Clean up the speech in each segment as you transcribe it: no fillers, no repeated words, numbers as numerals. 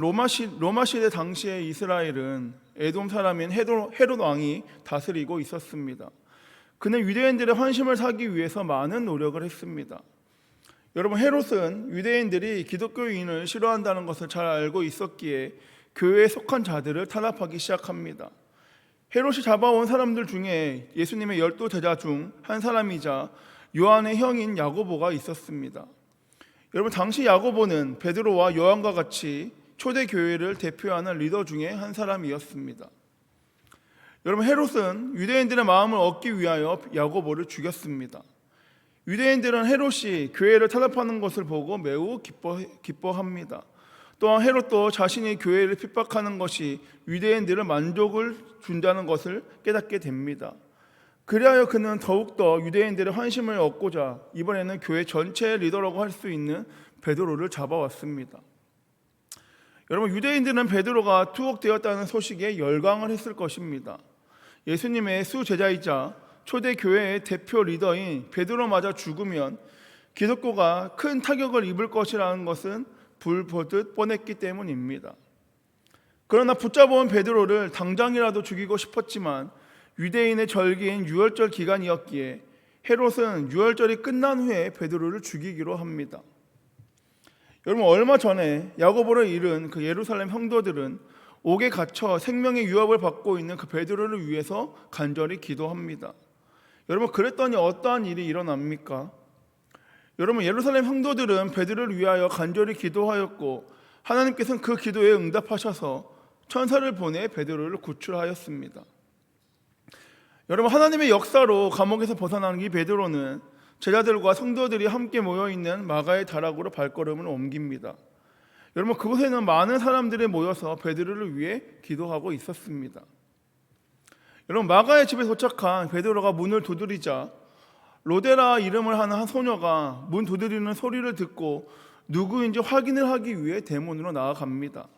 로마 시대 당시의 이스라엘은 에돔 사람인 헤롯 왕이 다스리고 있었습니다. 그는 유대인들의 환심을 사기 위해서 많은 노력을 했습니다. 여러분, 헤롯은 유대인들이 기독교인을 싫어한다는 것을 잘 알고 있었기에 교회에 속한 자들을 탄압하기 시작합니다. 헤롯이 잡아온 사람들 중에 예수님의 12 제자 중 한 사람이자 요한의 형인 야고보가 있었습니다. 여러분, 당시 야고보는 베드로와 요한과 같이 초대 교회를 대표하는 리더 중에 한 사람이었습니다. 여러분, 헤롯은 유대인들의 마음을 얻기 위하여 야고보를 죽였습니다. 유대인들은 헤롯이 교회를 탄압하는 것을 보고 매우 기뻐합니다. 또한 헤롯도 자신이 교회를 핍박하는 것이 유대인들을 만족을 준다는 것을 깨닫게 됩니다. 그리하여 그는 더욱더 유대인들의 환심을 얻고자 이번에는 교회 전체의 리더라고 할 수 있는 베드로를 잡아왔습니다. 여러분, 유대인들은 베드로가 투옥되었다는 소식에 열광을 했을 것입니다. 예수님의 수제자이자 초대 교회의 대표 리더인 베드로마저 죽으면 기독교가 큰 타격을 입을 것이라는 것은 불보듯 뻔했기 때문입니다. 그러나 붙잡아온 베드로를 당장이라도 죽이고 싶었지만 유대인의 절기인 유월절 기간이었기에 헤롯은 유월절이 끝난 후에 베드로를 죽이기로 합니다. 여러분, 얼마 전에 야고보를 잃은 그 예루살렘 성도들은 옥에 갇혀 생명의 위협을 받고 있는 그 베드로를 위해서 간절히 기도합니다. 여러분, 그랬더니 어떠한 일이 일어납니까? 여러분, 예루살렘 성도들은 베드로를 위하여 간절히 기도하였고 하나님께서는 그 기도에 응답하셔서 천사를 보내 베드로를 구출하였습니다. 여러분, 하나님의 역사로 감옥에서 벗어난 이 베드로는 제자들과 성도들이 함께 모여있는 마가의 다락으로 발걸음을 옮깁니다. 여러분, 그곳에는 많은 사람들이 모여서 베드로를 위해 기도하고 있었습니다. 여러분, 마가의 집에 도착한 베드로가 문을 두드리자 로데라 이름을 하는 한 소녀가 문 두드리는 소리를 듣고 누구인지 확인을 하기 위해 대문으로 나아갑니다.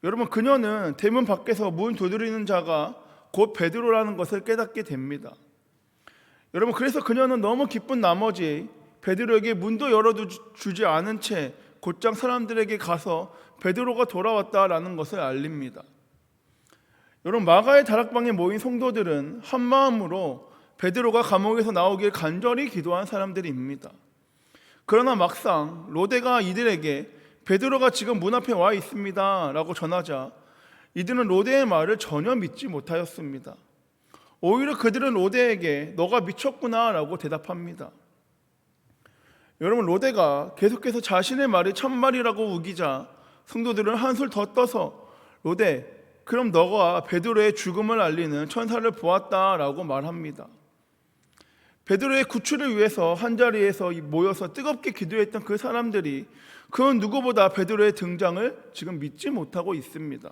여러분, 그녀는 대문 밖에서 문 두드리는 자가 곧 베드로라는 것을 깨닫게 됩니다. 여러분, 그래서 그녀는 너무 기쁜 나머지 베드로에게 문도 열어주지 않은 채 곧장 사람들에게 가서 베드로가 돌아왔다라는 것을 알립니다. 여러분, 마가의 다락방에 모인 성도들은 한 마음으로 베드로가 감옥에서 나오길 간절히 기도한 사람들입니다. 그러나 막상 로데가 이들에게 베드로가 지금 문 앞에 와 있습니다 라고 전하자 이들은 로데의 말을 전혀 믿지 못하였습니다. 오히려 그들은 로데에게 너가 미쳤구나 라고 대답합니다. 여러분, 로데가 계속해서 자신의 말이 참말이라고 우기자 성도들은 한술 더 떠서 로데, 그럼 너가 베드로의 죽음을 알리는 천사를 보았다라고 말합니다. 베드로의 구출을 위해서 한자리에서 모여서 뜨겁게 기도했던 그 사람들이 그 누구보다 베드로의 등장을 지금 믿지 못하고 있습니다.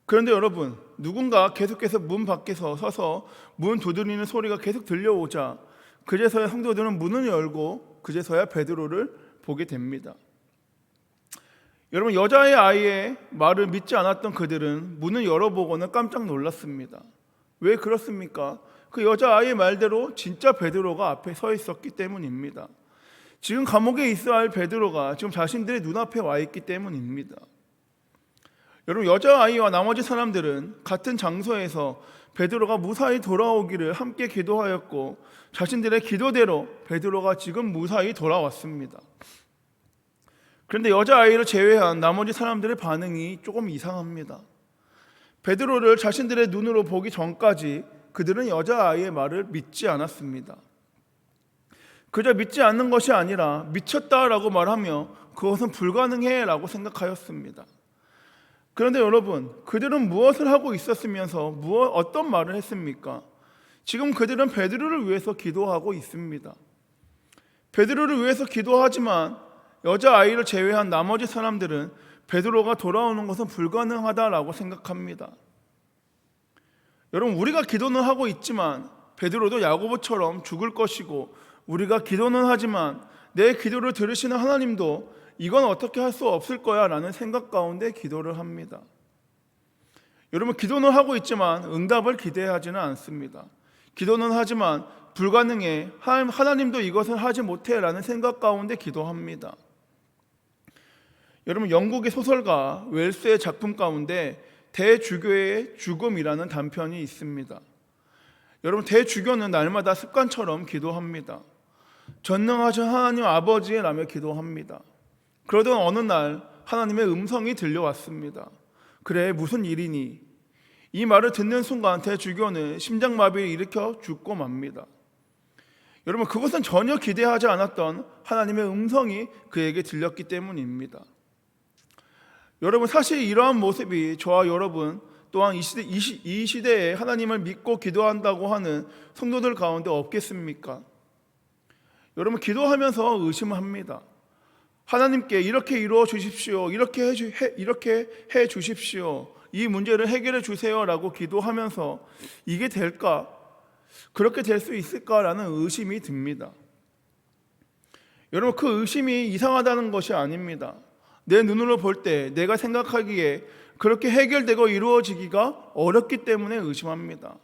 그런데 여러분, 누군가 계속해서 문 밖에서 서서 문 두드리는 소리가 계속 들려오자 그제서야 성도들은 문을 열고 그제서야 베드로를 보게 됩니다. 여러분, 여자의 아이의 말을 믿지 않았던 그들은 문을 열어보고는 깜짝 놀랐습니다. 왜 그렇습니까? 그 여자아이의 말대로 진짜 베드로가 앞에 서 있었기 때문입니다. 지금 감옥에 있어야 할 베드로가 지금 자신들의 눈앞에 와 있기 때문입니다. 여러분, 여자아이와 나머지 사람들은 같은 장소에서 베드로가 무사히 돌아오기를 함께 기도하였고 자신들의 기도대로 베드로가 지금 무사히 돌아왔습니다. 그런데 여자아이를 제외한 나머지 사람들의 반응이 조금 이상합니다. 베드로를 자신들의 눈으로 보기 전까지 그들은 여자아이의 말을 믿지 않았습니다. 그저 믿지 않는 것이 아니라 미쳤다라고 말하며 그것은 불가능해 라고 생각하였습니다. 그런데 여러분, 그들은 무엇을 하고 있었으면서 어떤 말을 했습니까? 지금 그들은 베드로를 위해서 기도하고 있습니다. 베드로를 위해서 기도하지만 여자아이를 제외한 나머지 사람들은 베드로가 돌아오는 것은 불가능하다라고 생각합니다. 여러분, 우리가 기도는 하고 있지만 베드로도 야고보처럼 죽을 것이고 우리가 기도는 하지만 내 기도를 들으시는 하나님도 이건 어떻게 할 수 없을 거야 라는 생각 가운데 기도를 합니다. 여러분, 기도는 하고 있지만 응답을 기대하지는 않습니다. 기도는 하지만 불가능해, 하나님도 이것을 하지 못해 라는 생각 가운데 기도합니다. 여러분, 영국의 소설가 웰스의 작품 가운데 대주교의 죽음이라는 단편이 있습니다. 여러분, 대주교는 날마다 습관처럼 기도합니다. 전능하신 하나님 아버지라며 기도합니다. 그러던 어느 날 하나님의 음성이 들려왔습니다. 그래, 무슨 일이니? 이 말을 듣는 순간 대주교는 심장마비를 일으켜 죽고 맙니다. 여러분, 그것은 전혀 기대하지 않았던 하나님의 음성이 그에게 들렸기 때문입니다. 여러분, 사실 이러한 모습이 저와 여러분 또한 이 시대에 하나님을 믿고 기도한다고 하는 성도들 가운데 없겠습니까? 여러분, 기도하면서 의심합니다. 하나님께 이렇게 이루어 주십시오, 이렇게 해 주십시오, 이 문제를 해결해 주세요라고 기도하면서 이게 될까? 그렇게 될 수 있을까라는 의심이 듭니다. 여러분, 그 의심이 이상하다는 것이 아닙니다. 내 눈으로 볼 때 내가 생각하기에 그렇게 해결되고 이루어지기가 어렵기 때문에 의심합니다.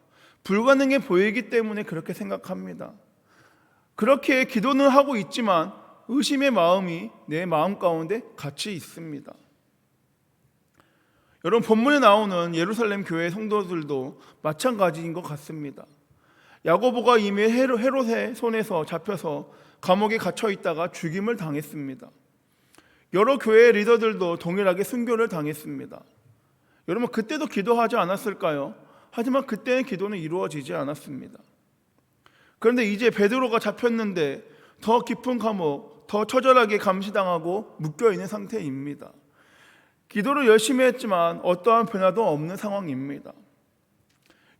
불가능해 보이기 때문에 그렇게 생각합니다. 그렇게 기도는 하고 있지만 의심의 마음이 내 마음 가운데 같이 있습니다. 여러분, 본문에 나오는 예루살렘 교회 성도들도 마찬가지인 것 같습니다. 야고보가 이미 헤롯의 손에서 잡혀서 감옥에 갇혀 있다가 죽임을 당했습니다. 여러 교회 리더들도 동일하게 순교를 당했습니다. 여러분, 그때도 기도하지 않았을까요? 하지만 그때의 기도는 이루어지지 않았습니다. 그런데 이제 베드로가 잡혔는데 더 깊은 감옥, 더 처절하게 감시당하고 묶여있는 상태입니다. 기도를 열심히 했지만 어떠한 변화도 없는 상황입니다.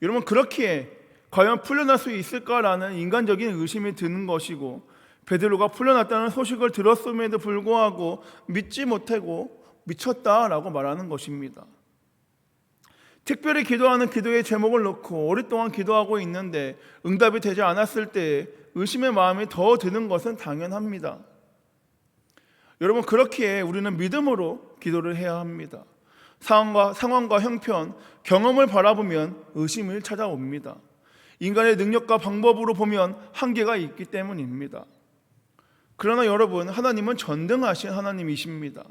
여러분, 그렇기에 과연 풀려날 수 있을까라는 인간적인 의심이 드는 것이고, 베드로가 풀려났다는 소식을 들었음에도 불구하고 믿지 못하고 미쳤다라고 말하는 것입니다. 특별히 기도하는 기도의 제목을 놓고 오랫동안 기도하고 있는데 응답이 되지 않았을 때 의심의 마음이 더 드는 것은 당연합니다. 여러분, 그렇기에 우리는 믿음으로 기도를 해야 합니다. 상황과 형편, 경험을 바라보면 의심이 찾아옵니다. 인간의 능력과 방법으로 보면 한계가 있기 때문입니다. 그러나 여러분, 하나님은 전능하신 하나님이십니다.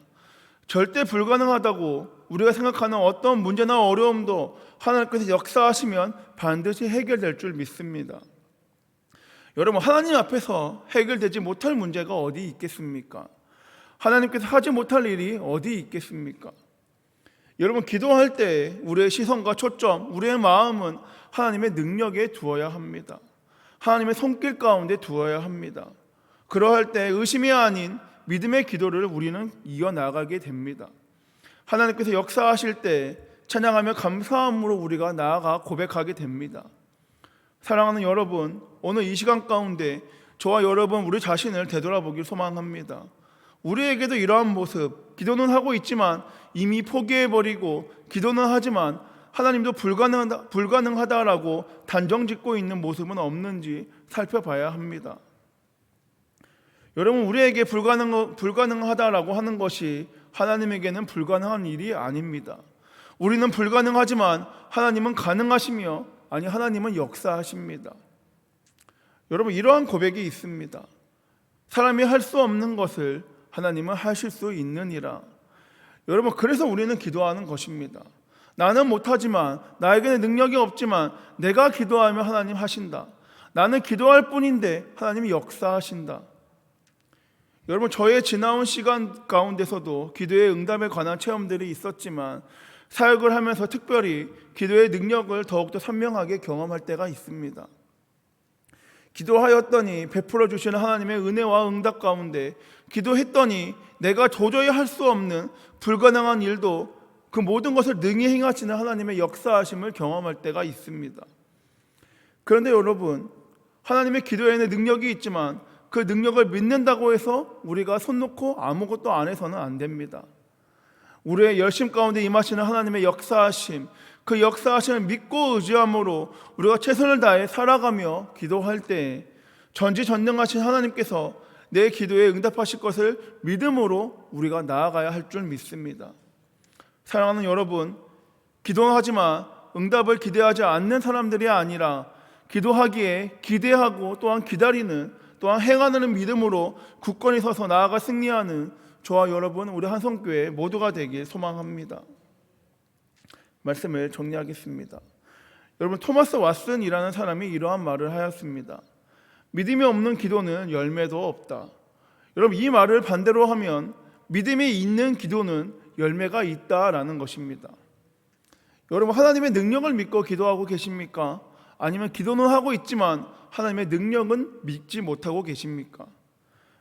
절대 불가능하다고 우리가 생각하는 어떤 문제나 어려움도 하나님께서 역사하시면 반드시 해결될 줄 믿습니다. 여러분, 하나님 앞에서 해결되지 못할 문제가 어디 있겠습니까? 하나님께서 하지 못할 일이 어디 있겠습니까? 여러분, 기도할 때 우리의 시선과 초점, 우리의 마음은 하나님의 능력에 두어야 합니다. 하나님의 손길 가운데 두어야 합니다. 그러할 때 의심이 아닌 믿음의 기도를 우리는 이어나가게 됩니다. 하나님께서 역사하실 때 찬양하며 감사함으로 우리가 나아가 고백하게 됩니다. 사랑하는 여러분, 오늘 이 시간 가운데 저와 여러분 우리 자신을 되돌아보길 소망합니다. 우리에게도 이러한 모습, 기도는 하고 있지만 이미 포기해버리고 기도는 하지만 하나님도 불가능하다라고 단정짓고 있는 모습은 없는지 살펴봐야 합니다. 여러분, 우리에게 불가능하다라고 하는 것이 하나님에게는 불가능한 일이 아닙니다. 우리는 불가능하지만 하나님은 가능하시며, 아니, 하나님은 역사하십니다. 여러분, 이러한 고백이 있습니다. 사람이 할 수 없는 것을 하나님은 하실 수 있느니라. 여러분, 그래서 우리는 기도하는 것입니다. 나는 못하지만, 나에게는 능력이 없지만 내가 기도하면 하나님 하신다. 나는 기도할 뿐인데 하나님이 역사하신다. 여러분, 저의 지나온 시간 가운데서도 기도의 응답에 관한 체험들이 있었지만 사역을 하면서 특별히 기도의 능력을 더욱더 선명하게 경험할 때가 있습니다. 기도하였더니 베풀어 주시는 하나님의 은혜와 응답 가운데, 기도했더니 내가 도저히 할 수 없는 불가능한 일도 그 모든 것을 능히 행하시는 하나님의 역사하심을 경험할 때가 있습니다. 그런데 여러분, 하나님의 기도에는 능력이 있지만 그 능력을 믿는다고 해서 우리가 손 놓고 아무것도 안 해서는 안 됩니다. 우리의 열심 가운데 임하시는 하나님의 역사하심, 그 역사하심을 믿고 의지함으로 우리가 최선을 다해 살아가며 기도할 때 전지전능하신 하나님께서 내 기도에 응답하실 것을 믿음으로 우리가 나아가야 할 줄 믿습니다. 사랑하는 여러분, 기도하지만 응답을 기대하지 않는 사람들이 아니라 기도하기에 기대하고 또한 기다리는, 또한 행하는 믿음으로 굳건히 서서 나아가 승리하는 저와 여러분 우리 한성교회 모두가 되길 소망합니다. 말씀을 정리하겠습니다. 여러분, 토마스 왓슨이라는 사람이 이러한 말을 하였습니다. 믿음이 없는 기도는 열매도 없다. 여러분, 이 말을 반대로 하면 믿음이 있는 기도는 열매가 있다라는 것입니다. 여러분, 하나님의 능력을 믿고 기도하고 계십니까? 아니면 기도는 하고 있지만 하나님의 능력은 믿지 못하고 계십니까?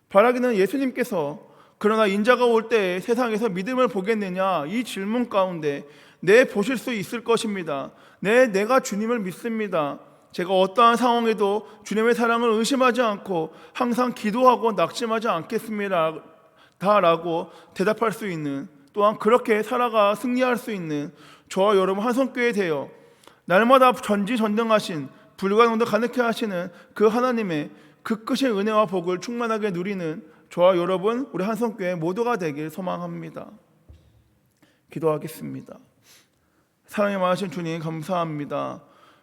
바라기는 예수님께서 그러나 인자가 올 때에 세상에서 믿음을 보겠느냐, 이 질문 가운데 네, 보실 수 있을 것입니다. 네, 내가 주님을 믿습니다. 제가 어떠한 상황에도 주님의 사랑을 의심하지 않고 항상 기도하고 낙심하지 않겠습니다 라고 대답할 수 있는, 또한 그렇게 살아가 승리할 수 있는 저와 여러분 한성교회 되어 날마다 전지전능하신 불가능도 가능케 하시는 그 하나님의 그 끝의 은혜와 복을 충만하게 누리는 저와 여러분 우리 한성교회 모두가 되길 소망합니다. 기도하겠습니다. 사랑이 많으신 주님, 감사합니다.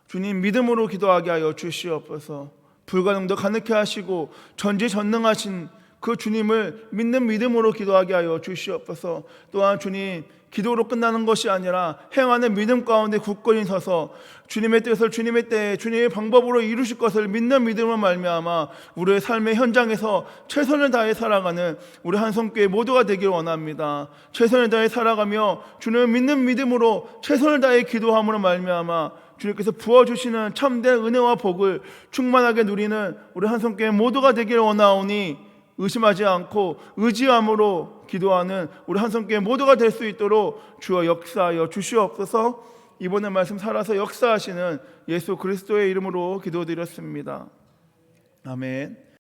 주님, 믿음으로 기도하게 하여 주시옵소서. 불가능도 가능케 하시고 전지전능하신 그 주님을 믿는 믿음으로 기도하게 하여 주시옵소서. 또한 주님, 기도로 끝나는 것이 아니라 행하는 믿음 가운데 굳건히 서서 주님의 뜻을 주님의 때에 주님의 방법으로 이루실 것을 믿는 믿음으로 말미암아 우리의 삶의 현장에서 최선을 다해 살아가는 우리 한성교회 모두가 되길 원합니다. 최선을 다해 살아가며 주님을 믿는 믿음으로 최선을 다해 기도함으로 말미암아 주님께서 부어주시는 참된 은혜와 복을 충만하게 누리는 우리 한성교회 모두가 되길 원하오니 의심하지 않고 의지함으로 기도하는 우리 한성교회 모두가 될 수 있도록 주여 역사하여 주시옵소서. 이번에 말씀 살아서 역사하시는 예수 그리스도의 이름으로 기도드렸습니다. 아멘.